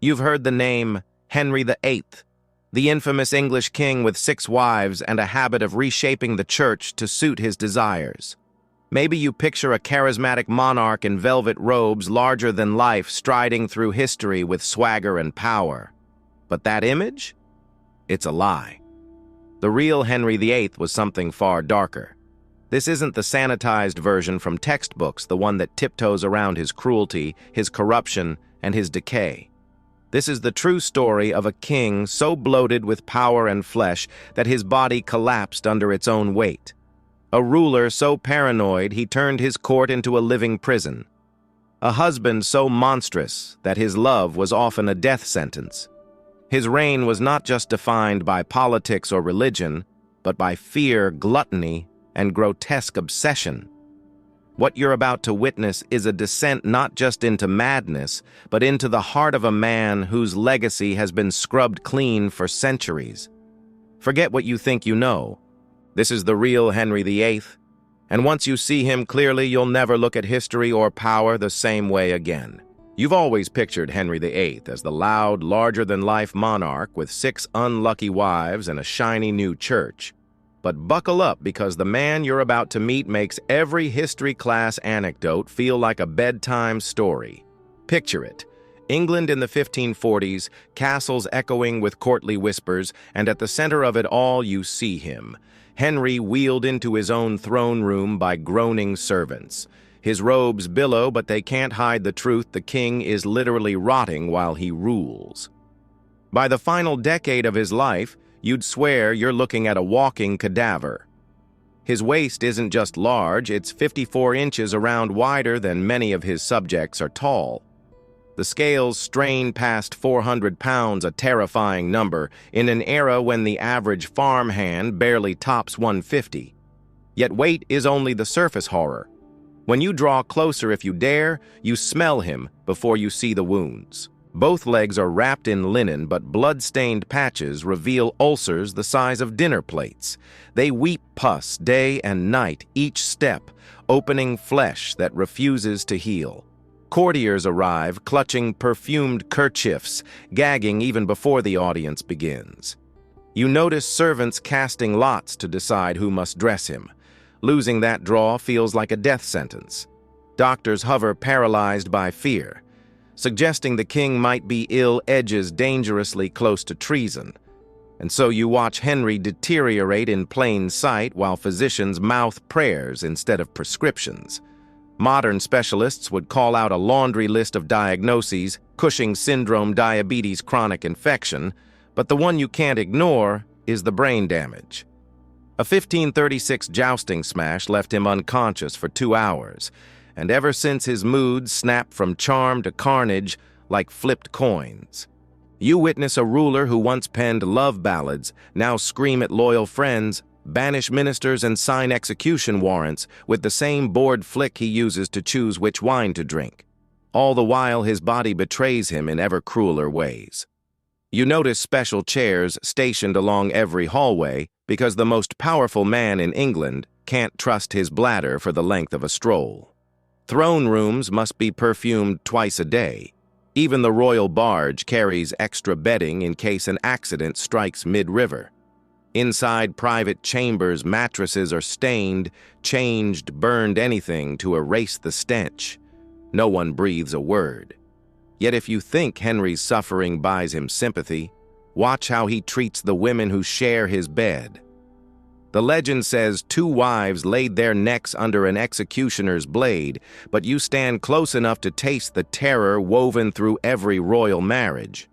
You've heard the name Henry VIII, the infamous English king with 6 wives and a habit of reshaping the church to suit his desires. Maybe you picture a charismatic monarch in velvet robes larger than life striding through history with swagger and power. But that image? It's a lie. The real Henry VIII was something far darker. This isn't the sanitized version from textbooks, the one that tiptoes around his cruelty, his corruption, and his decay. This is the true story of a king so bloated with power and flesh that his body collapsed under its own weight. A ruler so paranoid he turned his court into a living prison. A husband so monstrous that his love was often a death sentence. His reign was not just defined by politics or religion, but by fear, gluttony, and grotesque obsession. What you're about to witness is a descent not just into madness, but into the heart of a man whose legacy has been scrubbed clean for centuries. Forget what you think you know. This is the real Henry VIII, and once you see him clearly, you'll never look at history or power the same way again. You've always pictured Henry VIII as the loud, larger-than-life monarch with 6 unlucky wives and a shiny new church. But buckle up, because the man you're about to meet makes every history class anecdote feel like a bedtime story. Picture it. England in the 1540s, castles echoing with courtly whispers, and at the center of it all you see him. Henry wheeled into his own throne room by groaning servants. His robes billow, but they can't hide the truth: the king is literally rotting while he rules. By the final decade of his life, you'd swear you're looking at a walking cadaver. His waist isn't just large, it's 54 inches around wider than many of his subjects are tall. The scales strain past 400 pounds, a terrifying number, in an era when the average farmhand barely tops 150. Yet weight is only the surface horror. When you draw closer, if you dare, you smell him before you see the wounds. Both legs are wrapped in linen, but blood-stained patches reveal ulcers the size of dinner plates. They weep pus day and night, each step opening flesh that refuses to heal. Courtiers arrive, clutching perfumed kerchiefs, gagging even before the audience begins. You notice servants casting lots to decide who must dress him. Losing that draw feels like a death sentence. Doctors hover paralyzed by fear. Suggesting the king might be ill edges dangerously close to treason. And so you watch Henry deteriorate in plain sight while physicians mouth prayers instead of prescriptions. Modern specialists would call out a laundry list of diagnoses: Cushing syndrome, diabetes, chronic infection, but the one you can't ignore is the brain damage. A 1536 jousting smash left him unconscious for 2 hours, and ever since his moods snapped from charm to carnage like flipped coins. You witness a ruler who once penned love ballads now scream at loyal friends, banish ministers, and sign execution warrants with the same bored flick he uses to choose which wine to drink. All the while his body betrays him in ever crueler ways. You notice special chairs stationed along every hallway because the most powerful man in England can't trust his bladder for the length of a stroll. Throne rooms must be perfumed twice a day. Even the royal barge carries extra bedding in case an accident strikes mid-river. Inside private chambers, mattresses are stained, changed, burned, anything to erase the stench. No one breathes a word. Yet if you think Henry's suffering buys him sympathy, watch how he treats the women who share his bed. The legend says 2 wives laid their necks under an executioner's blade, but you stand close enough to taste the terror woven through every royal marriage.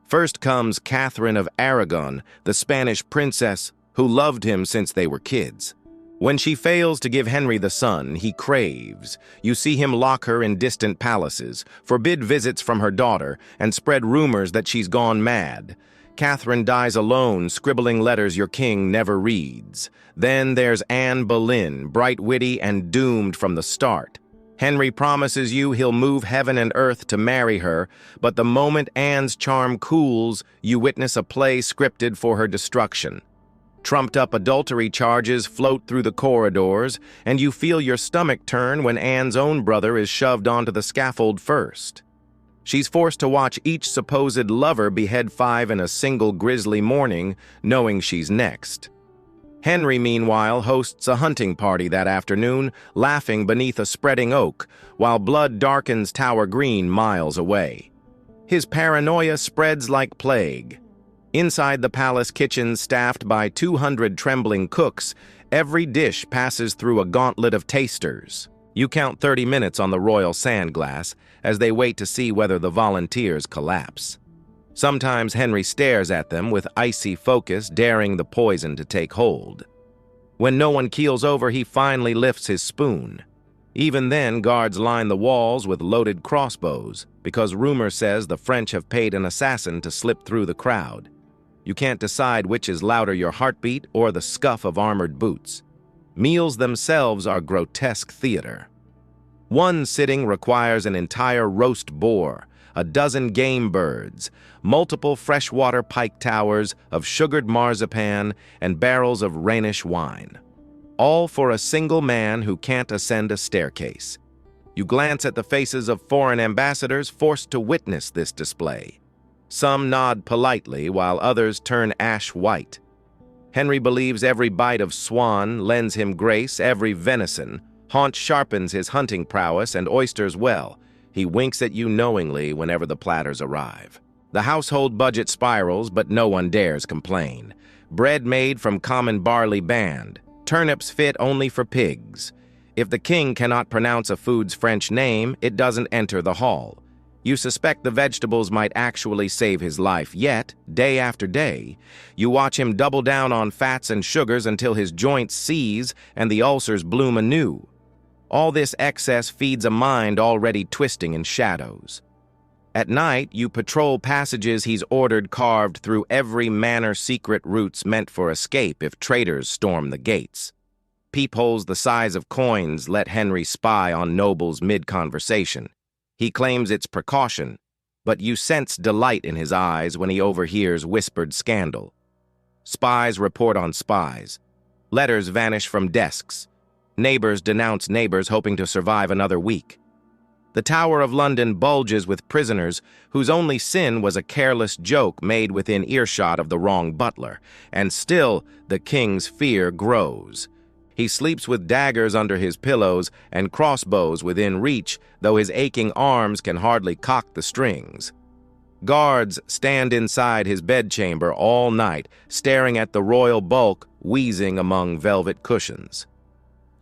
First comes Catherine of Aragon, the Spanish princess who loved him since they were kids. When she fails to give Henry the son he craves, you see him lock her in distant palaces, forbid visits from her daughter, and spread rumors that she's gone mad. Catherine dies alone, scribbling letters your king never reads. Then there's Anne Boleyn, bright, witty, and doomed from the start. Henry promises you he'll move heaven and earth to marry her, but the moment Anne's charm cools, you witness a play scripted for her destruction. Trumped-up adultery charges float through the corridors, and you feel your stomach turn when Anne's own brother is shoved onto the scaffold first. She's forced to watch each supposed lover behead 5 in a single grisly morning, knowing she's next. Henry, meanwhile, hosts a hunting party that afternoon, laughing beneath a spreading oak, while blood darkens Tower Green miles away. His paranoia spreads like plague. Inside the palace kitchen, staffed by 200 trembling cooks, every dish passes through a gauntlet of tasters. You count 30 minutes on the royal sand glass as they wait to see whether the volunteers collapse. Sometimes Henry stares at them with icy focus, daring the poison to take hold. When no one keels over, he finally lifts his spoon. Even then, guards line the walls with loaded crossbows, because rumor says the French have paid an assassin to slip through the crowd. You can't decide which is louder, your heartbeat or the scuff of armored boots. Meals themselves are grotesque theater. One sitting requires an entire roast boar, a dozen game birds, multiple freshwater pike towers of sugared marzipan, and barrels of Rhenish wine. All for a single man who can't ascend a staircase. You glance at the faces of foreign ambassadors forced to witness this display. Some nod politely, while others turn ash white. Henry believes every bite of swan lends him grace, every venison. Haunch sharpens his hunting prowess, and oysters well. He winks at you knowingly whenever the platters arrive. The household budget spirals, but no one dares complain. Bread made from common barley banned. Turnips fit only for pigs. If the king cannot pronounce a food's French name, it doesn't enter the hall. You suspect the vegetables might actually save his life, yet, day after day, you watch him double down on fats and sugars until his joints seize and the ulcers bloom anew. All this excess feeds a mind already twisting in shadows. At night, you patrol passages he's ordered carved through every manor secret routes meant for escape if traitors storm the gates. Peepholes the size of coins let Henry spy on nobles mid-conversation. He claims it's precaution, but you sense delight in his eyes when he overhears whispered scandal. Spies report on spies. Letters vanish from desks. Neighbors denounce neighbors hoping to survive another week. The Tower of London bulges with prisoners whose only sin was a careless joke made within earshot of the wrong butler, and still the king's fear grows. He sleeps with daggers under his pillows and crossbows within reach, though his aching arms can hardly cock the strings. Guards stand inside his bedchamber all night, staring at the royal bulk wheezing among velvet cushions.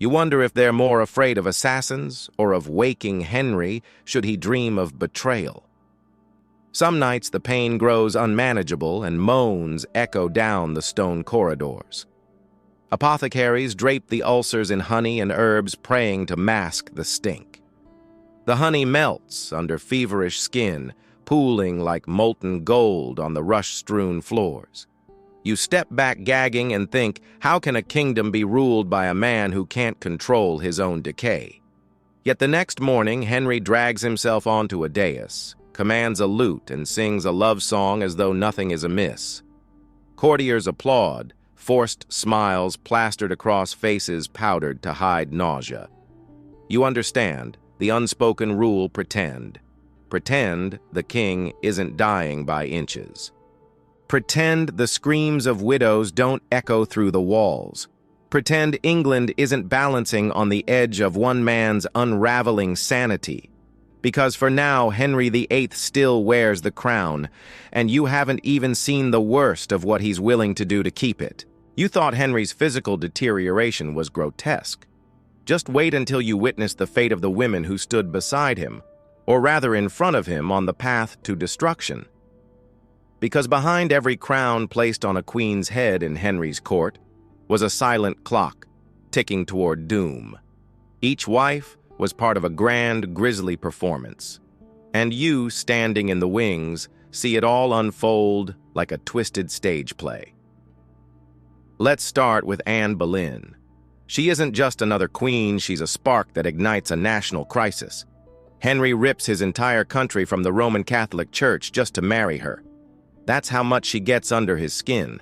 You wonder if they're more afraid of assassins or of waking Henry should he dream of betrayal. Some nights the pain grows unmanageable and moans echo down the stone corridors. Apothecaries drape the ulcers in honey and herbs, praying to mask the stink. The honey melts under feverish skin, pooling like molten gold on the rush-strewn floors. You step back gagging and think, how can a kingdom be ruled by a man who can't control his own decay? Yet the next morning, Henry drags himself onto a dais, commands a lute, and sings a love song as though nothing is amiss. Courtiers applaud, forced smiles plastered across faces powdered to hide nausea. You understand, the unspoken rule: pretend. Pretend the king isn't dying by inches. Pretend the screams of widows don't echo through the walls. Pretend England isn't balancing on the edge of one man's unraveling sanity. Because for now, Henry VIII still wears the crown, and you haven't even seen the worst of what he's willing to do to keep it. You thought Henry's physical deterioration was grotesque. Just wait until you witness the fate of the women who stood beside him, or rather in front of him on the path to destruction. Because behind every crown placed on a queen's head in Henry's court was a silent clock, ticking toward doom. Each wife was part of a grand, grisly performance, and you, standing in the wings, see it all unfold like a twisted stage play. Let's start with Anne Boleyn. She isn't just another queen, she's a spark that ignites a national crisis. Henry rips his entire country from the Roman Catholic Church just to marry her. That's how much she gets under his skin.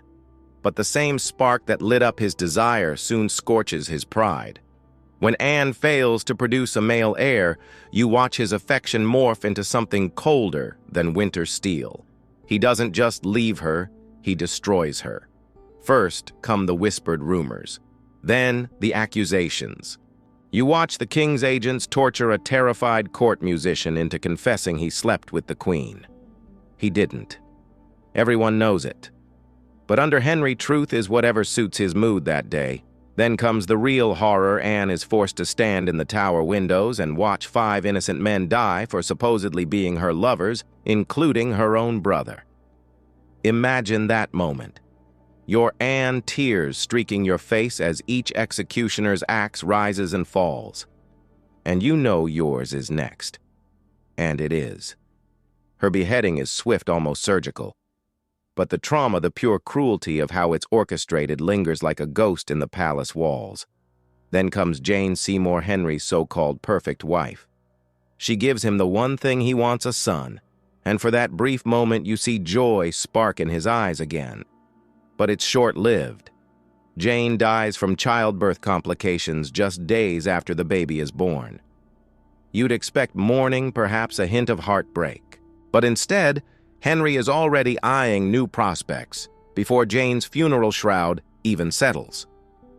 But the same spark that lit up his desire soon scorches his pride. When Anne fails to produce a male heir, you watch his affection morph into something colder than winter steel. He doesn't just leave her, he destroys her. First come the whispered rumors, then the accusations. You watch the king's agents torture a terrified court musician into confessing he slept with the queen. He didn't. Everyone knows it. But under Henry, truth is whatever suits his mood that day. Then comes the real horror. Anne is forced to stand in the tower windows and watch 5 innocent men die for supposedly being her lovers, including her own brother. Imagine that moment. Your Anne tears streaking your face as each executioner's axe rises and falls. And you know yours is next. And it is. Her beheading is swift, almost surgical. But the trauma, the pure cruelty of how it's orchestrated lingers like a ghost in the palace walls. Then comes Jane Seymour Henry's so-called perfect wife. She gives him the one thing he wants, a son, and for that brief moment you see joy spark in his eyes again. But it's short-lived. Jane dies from childbirth complications just days after the baby is born. You'd expect mourning, perhaps a hint of heartbreak. But instead, Henry is already eyeing new prospects before Jane's funeral shroud even settles.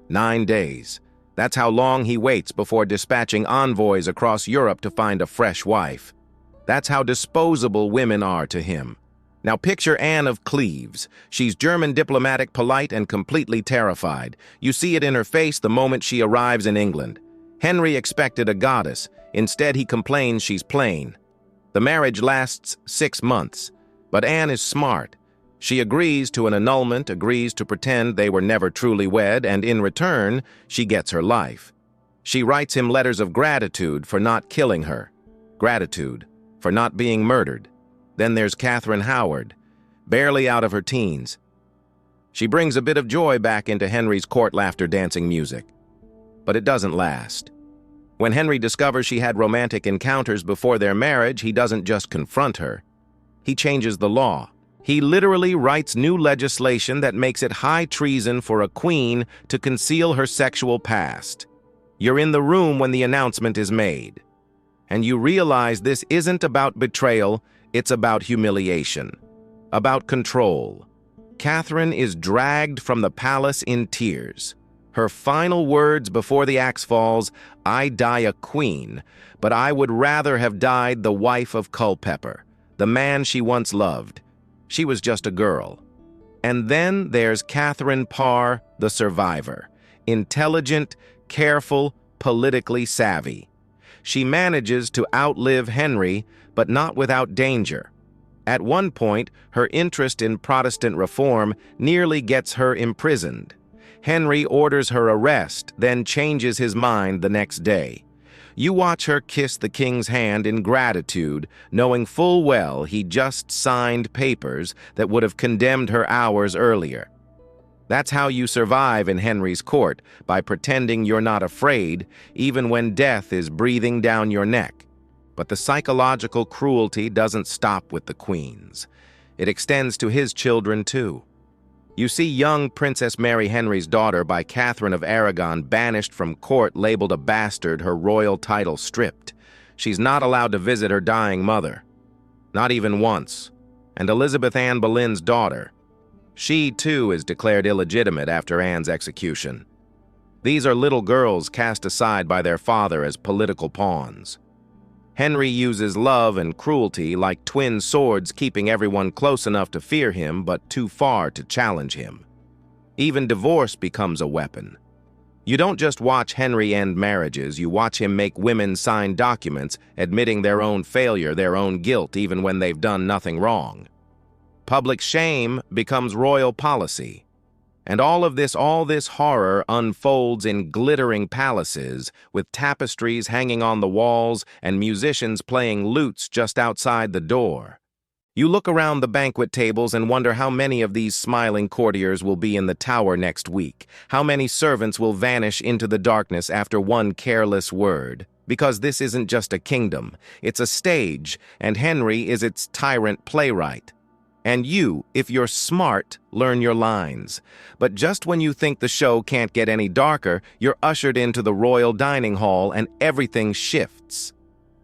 9 days. That's how long he waits before dispatching envoys across Europe to find a fresh wife. That's how disposable women are to him. Now picture Anne of Cleves. She's German diplomatic, polite, and completely terrified. You see it in her face the moment she arrives in England. Henry expected a goddess. Instead, he complains she's plain. The marriage lasts 6 months. But Anne is smart. She agrees to an annulment, agrees to pretend they were never truly wed, and in return, she gets her life. She writes him letters of gratitude for not killing her, gratitude for not being murdered. Then there's Catherine Howard, barely out of her teens. She brings a bit of joy back into Henry's court laughter dancing music. But it doesn't last. When Henry discovers she had romantic encounters before their marriage, he doesn't just confront her. He changes the law. He literally writes new legislation that makes it high treason for a queen to conceal her sexual past. You're in the room when the announcement is made. And you realize this isn't about betrayal, it's about humiliation, about control. Catherine is dragged from the palace in tears. Her final words before the axe falls, "I die a queen, but I would rather have died the wife of Culpeper, the man she once loved. She was just a girl." And then there's Catherine Parr, the survivor. Intelligent, careful, politically savvy. She manages to outlive Henry, but not without danger. At one point, her interest in Protestant reform nearly gets her imprisoned. Henry orders her arrest, then changes his mind the next day. You watch her kiss the king's hand in gratitude, knowing full well he just signed papers that would have condemned her hours earlier. That's how you survive in Henry's court, by pretending you're not afraid, even when death is breathing down your neck. But the psychological cruelty doesn't stop with the queens. It extends to his children, too. You see young Princess Mary Henry's daughter by Catherine of Aragon banished from court, labeled a bastard, her royal title stripped. She's not allowed to visit her dying mother. Not even once. And Elizabeth Anne Boleyn's daughter. She, too, is declared illegitimate after Anne's execution. These are little girls cast aside by their father as political pawns. Henry uses love and cruelty like twin swords, keeping everyone close enough to fear him, but too far to challenge him. Even divorce becomes a weapon. You don't just watch Henry end marriages, you watch him make women sign documents admitting their own failure, their own guilt, even when they've done nothing wrong. Public shame becomes royal policy. And all this horror unfolds in glittering palaces, with tapestries hanging on the walls and musicians playing lutes just outside the door. You look around the banquet tables and wonder how many of these smiling courtiers will be in the Tower next week, how many servants will vanish into the darkness after one careless word. Because this isn't just a kingdom, it's a stage, and Henry is its tyrant playwright. And you, if you're smart, learn your lines. But just when you think the show can't get any darker, you're ushered into the royal dining hall and everything shifts.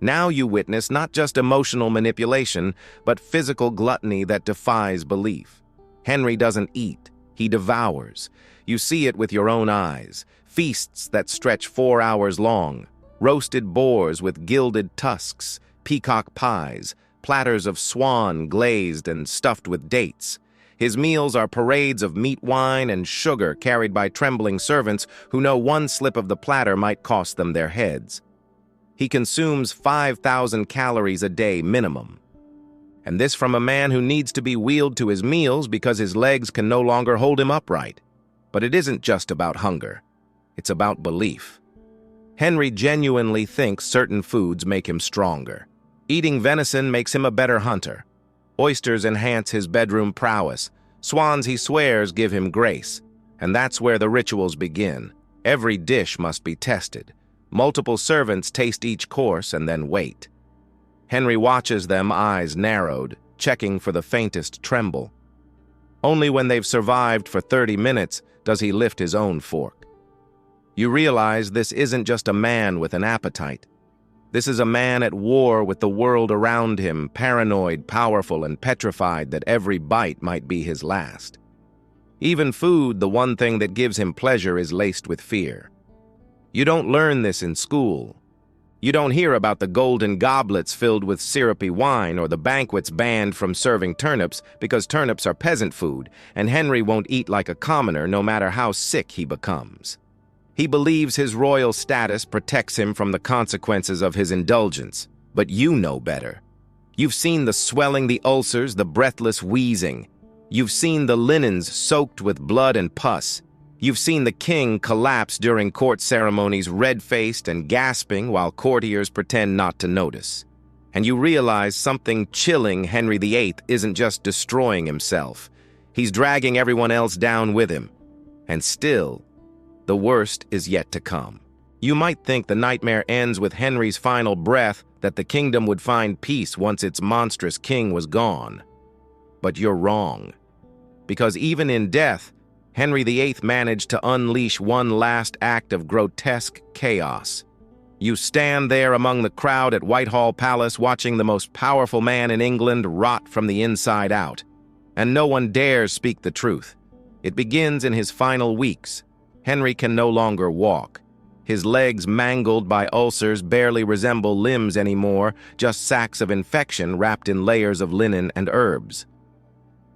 Now you witness not just emotional manipulation, but physical gluttony that defies belief. Henry doesn't eat, he devours. You see it with your own eyes. Feasts that stretch 4 hours long, roasted boars with gilded tusks, peacock pies, platters of swan glazed and stuffed with dates. His meals are parades of meat wine and sugar carried by trembling servants who know one slip of the platter might cost them their heads. He consumes 5,000 calories a day minimum. And this from a man who needs to be wheeled to his meals because his legs can no longer hold him upright. But it isn't just about hunger. It's about belief. Henry genuinely thinks certain foods make him stronger. Eating venison makes him a better hunter. Oysters enhance his bedroom prowess. Swans, he swears, give him grace. And that's where the rituals begin. Every dish must be tested. Multiple servants taste each course and then wait. Henry watches them, eyes narrowed, checking for the faintest tremble. Only when they've survived for 30 minutes does he lift his own fork. You realize this isn't just a man with an appetite. This is a man at war with the world around him, paranoid, powerful, and petrified that every bite might be his last. Even food, the one thing that gives him pleasure, is laced with fear. You don't learn this in school. You don't hear about the golden goblets filled with syrupy wine or the banquets banned from serving turnips because turnips are peasant food, and Henry won't eat like a commoner no matter how sick he becomes. He believes his royal status protects him from the consequences of his indulgence, but you know better. You've seen the swelling, the ulcers, the breathless wheezing. You've seen the linens soaked with blood and pus. You've seen the king collapse during court ceremonies, red-faced and gasping while courtiers pretend not to notice. And you realize something chilling. Henry VIII isn't just destroying himself. He's dragging everyone else down with him. And still, the worst is yet to come. You might think the nightmare ends with Henry's final breath, that the kingdom would find peace once its monstrous king was gone. But you're wrong. Because even in death, Henry VIII managed to unleash one last act of grotesque chaos. You stand there among the crowd at Whitehall Palace watching the most powerful man in England rot from the inside out. And no one dares speak the truth. It begins in his final weeks. Henry can no longer walk. His legs, mangled by ulcers, barely resemble limbs anymore, just sacks of infection wrapped in layers of linen and herbs.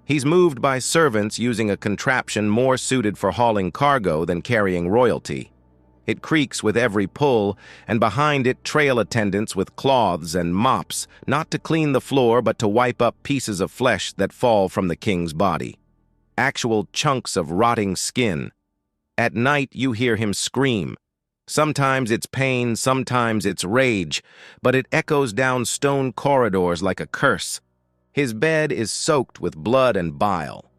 He's moved by servants using a contraption more suited for hauling cargo than carrying royalty. It creaks with every pull, and behind it trail attendants with cloths and mops, not to clean the floor but to wipe up pieces of flesh that fall from the king's body. Actual chunks of rotting skin. At night, you hear him scream. Sometimes it's pain, sometimes it's rage, but it echoes down stone corridors like a curse. His bed is soaked with blood and bile.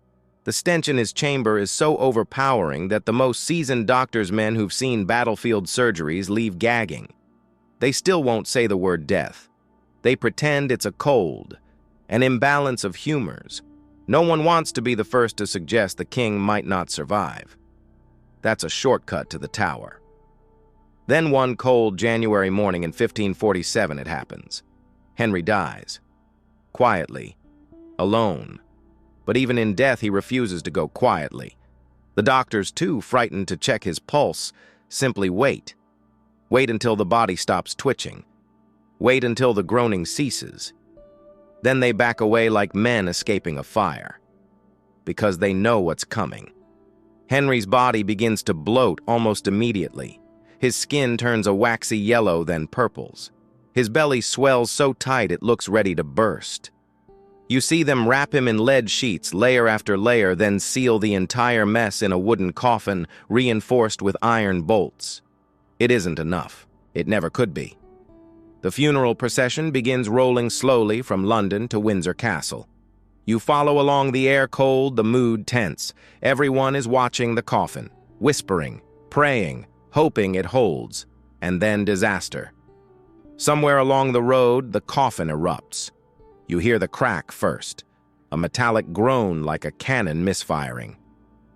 The stench in his chamber is so overpowering that the most seasoned doctor's men who've seen battlefield surgeries leave gagging. They still won't say the word death. They pretend it's a cold, an imbalance of humors. No one wants to be the first to suggest the king might not survive. That's a shortcut to the tower. Then one cold January morning in 1547 it happens. Henry dies. Quietly. Alone. But even in death he refuses to go quietly. The doctors, too frightened to check his pulse, simply wait. Wait until the body stops twitching. Wait until the groaning ceases. Then they back away like men escaping a fire. Because they know what's coming. Henry's body begins to bloat almost immediately. His skin turns a waxy yellow, then purples. His belly swells so tight it looks ready to burst. You see them wrap him in lead sheets, layer after layer, then seal the entire mess in a wooden coffin reinforced with iron bolts. It isn't enough. It never could be. The funeral procession begins rolling slowly from London to Windsor Castle. You follow along, the air cold, the mood tense. Everyone is watching the coffin, whispering, praying, hoping it holds, and then disaster. Somewhere along the road, the coffin erupts. You hear the crack first. a metallic groan like a cannon misfiring.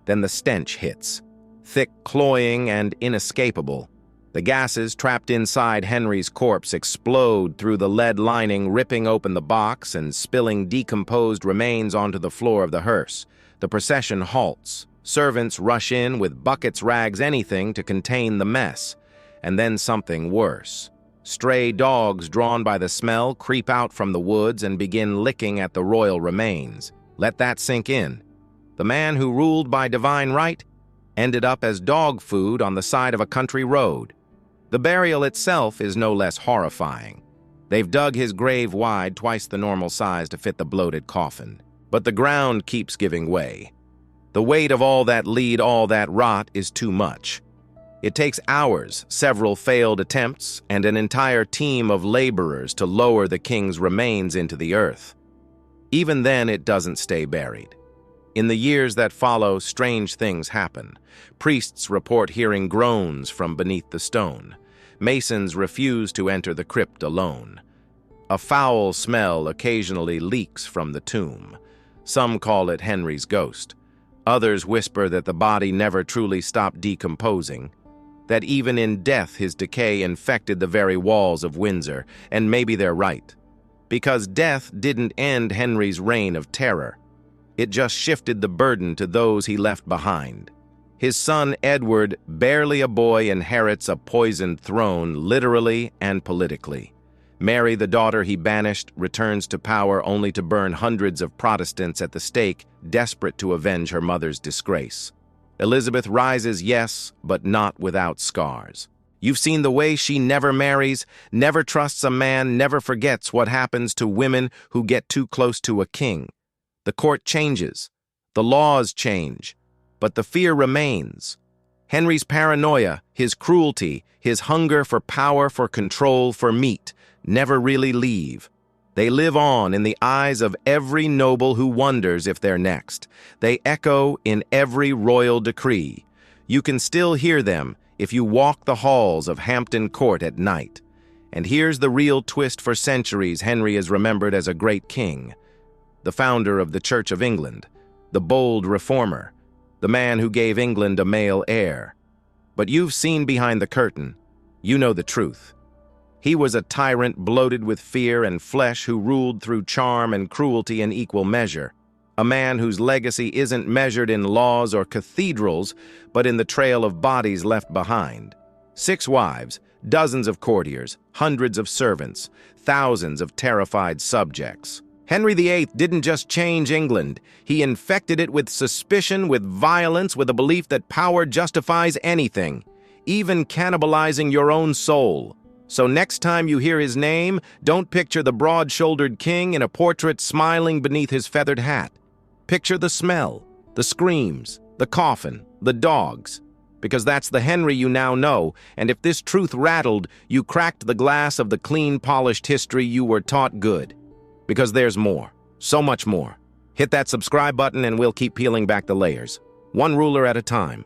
Then the stench hits, thick, cloying, and inescapable. The gases trapped inside Henry's corpse explode through the lead lining, ripping open the box and spilling decomposed remains onto the floor of the hearse. The procession halts. Servants rush in with buckets, rags, anything to contain the mess. And then something worse. Stray dogs drawn by the smell creep out from the woods and begin licking at the royal remains. Let that sink in. The man who ruled by divine right ended up as dog food on the side of a country road. The burial itself is no less horrifying. They've dug his grave wide, twice the normal size to fit the bloated coffin. But the ground keeps giving way. The weight of all that lead, all that rot, is too much. It takes hours, several failed attempts, and an entire team of laborers to lower the king's remains into the earth. Even then, it doesn't stay buried. In the years that follow, strange things happen. Priests report hearing groans from beneath the stone. Masons refuse to enter the crypt alone. A foul smell occasionally leaks from the tomb. Some call it Henry's ghost. Others whisper that the body never truly stopped decomposing, that even in death his decay infected the very walls of Windsor, and maybe they're right. Because death didn't end Henry's reign of terror. It just shifted the burden to those he left behind. His son Edward, barely a boy, inherits a poisoned throne, literally and politically. Mary, the daughter he banished, returns to power only to burn hundreds of Protestants at the stake, desperate to avenge her mother's disgrace. Elizabeth rises, yes, but not without scars. You've seen the way she never marries, never trusts a man, never forgets what happens to women who get too close to a king. The court changes, the laws change, but the fear remains. Henry's paranoia, his cruelty, his hunger for power, for control, for meat, never really leave. They live on in the eyes of every noble who wonders if they're next. They echo in every royal decree. You can still hear them if you walk the halls of Hampton Court at night. And here's the real twist: for centuries, Henry is remembered as a great king, the founder of the Church of England, the bold reformer, the man who gave England a male heir. But you've seen behind the curtain. You know the truth. He was a tyrant bloated with fear and flesh who ruled through charm and cruelty in equal measure. A man whose legacy isn't measured in laws or cathedrals, but in the trail of bodies left behind. 6 wives, dozens of courtiers, hundreds of servants, thousands of terrified subjects. Henry VIII didn't just change England. He infected it with suspicion, with violence, with a belief that power justifies anything, even cannibalizing your own soul. So next time you hear his name, don't picture the broad-shouldered king in a portrait smiling beneath his feathered hat. Picture the smell, the screams, the coffin, the dogs. Because that's the Henry you now know, and if this truth rattled, you cracked the glass of the clean, polished history you were taught good. Because there's more, so much more. Hit that subscribe button and we'll keep peeling back the layers, one ruler at a time.